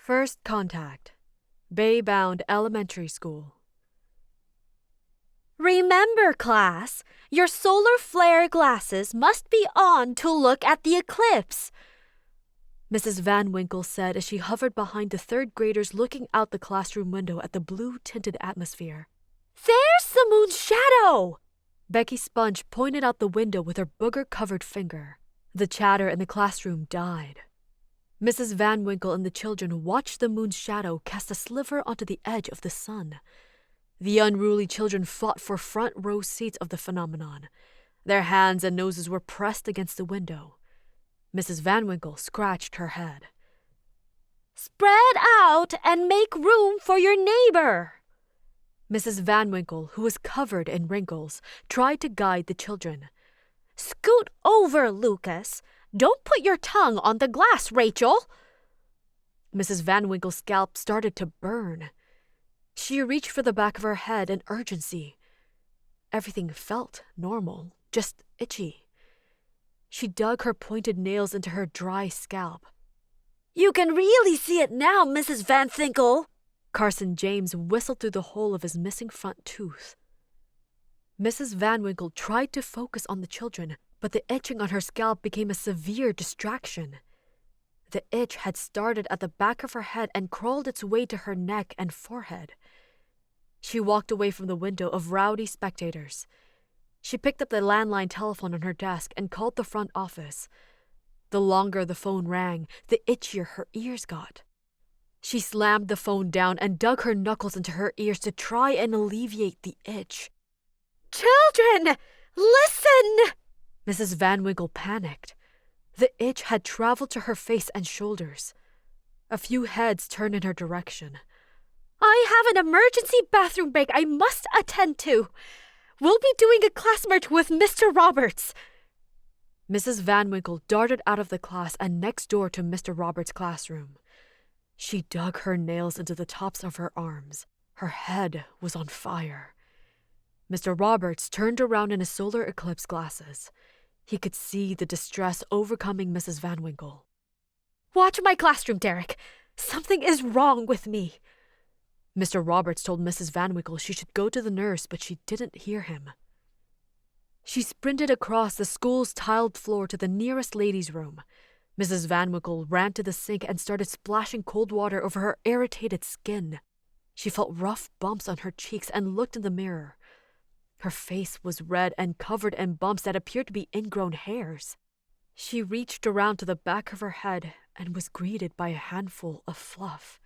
First contact. Baybound Elementary School. Remember, class, your solar flare glasses must be on to look at the eclipse, Mrs. Van Winkle said as she hovered behind the third graders looking out the classroom window at the blue-tinted atmosphere. There's the moon's shadow! Becky Sponge pointed out the window with her booger-covered finger. The chatter in the classroom died. Mrs. Van Winkle and the children watched the moon's shadow cast a sliver onto the edge of the sun. The unruly children fought for front-row seats of the phenomenon. Their hands and noses were pressed against the window. Mrs. Van Winkle scratched her head. Spread out and make room for your neighbor. Mrs. Van Winkle, who was covered in wrinkles, tried to guide the children. Scoot over, Lucas. Don't put your tongue on the glass, Rachel. Mrs. Van Winkle's scalp started to burn. She reached for the back of her head in urgency. Everything felt normal, just itchy. She dug her pointed nails into her dry scalp. You can really see it now, Mrs. Van Winkle. Carson James whistled through the hole of his missing front tooth. Mrs. Van Winkle tried to focus on the children, but the itching on her scalp became a severe distraction. The itch had started at the back of her head and crawled its way to her neck and forehead. She walked away from the window of rowdy spectators. She picked up the landline telephone on her desk and called the front office. The longer the phone rang, the itchier her ears got. She slammed the phone down and dug her knuckles into her ears to try and alleviate the itch. Children, listen! Mrs. Van Winkle panicked. The itch had traveled to her face and shoulders. A few heads turned in her direction. I have an emergency bathroom break I must attend to. We'll be doing a class merge with Mr. Roberts. Mrs. Van Winkle darted out of the class and next door to Mr. Roberts' classroom. She dug her nails into the tops of her arms. Her head was on fire. Mr. Roberts turned around in his solar eclipse glasses. He could see the distress overcoming Mrs. Van Winkle. Watch my classroom, Derek. Something is wrong with me. Mr. Roberts told Mrs. Van Winkle she should go to the nurse, but she didn't hear him. She sprinted across the school's tiled floor to the nearest ladies' room. Mrs. Van Winkle ran to the sink and started splashing cold water over her irritated skin. She felt rough bumps on her cheeks and looked in the mirror. Her face was red and covered in bumps that appeared to be ingrown hairs. She reached around to the back of her head and was greeted by a handful of fluff.